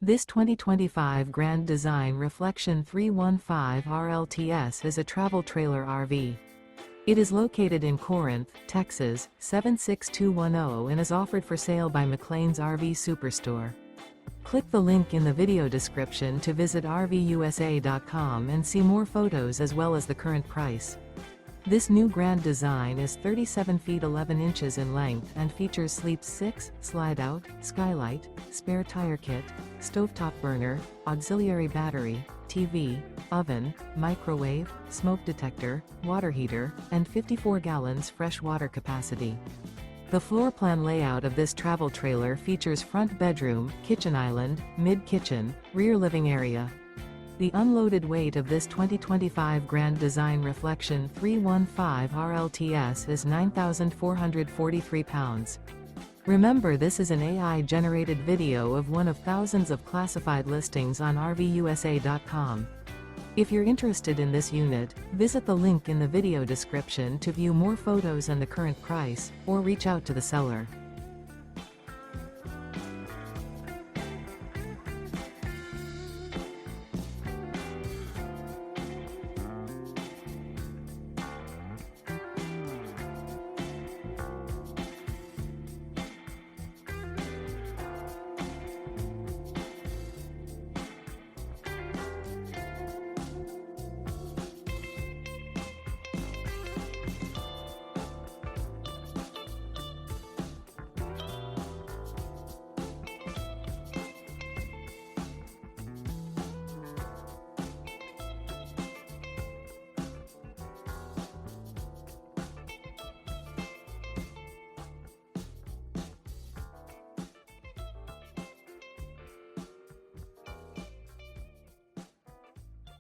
This 2025 Grand Design Reflection 315 RLTS is a travel trailer RV. It is located in Corinth, Texas, 76210 and is offered for sale by McClain's RV Superstore. Click the link in the video description to visit RVUSA.com and see more photos as well as the current price. This new Grand Design is 37 feet 11 inches in length and features Sleep 6, Slideout, skylight, spare tire kit, stovetop burner, auxiliary battery, TV, oven, microwave, smoke detector, water heater, and 54 gallons fresh water capacity. The floor plan layout of this travel trailer features front bedroom, kitchen island, mid-kitchen, rear living area. The unloaded weight of this 2025 Grand Design Reflection 315 RLTS is 9,443 pounds. Remember, this is an AI-generated video of one of thousands of classified listings on RVUSA.com. If you're interested in this unit, visit the link in the video description to view more photos and the current price, or reach out to the seller.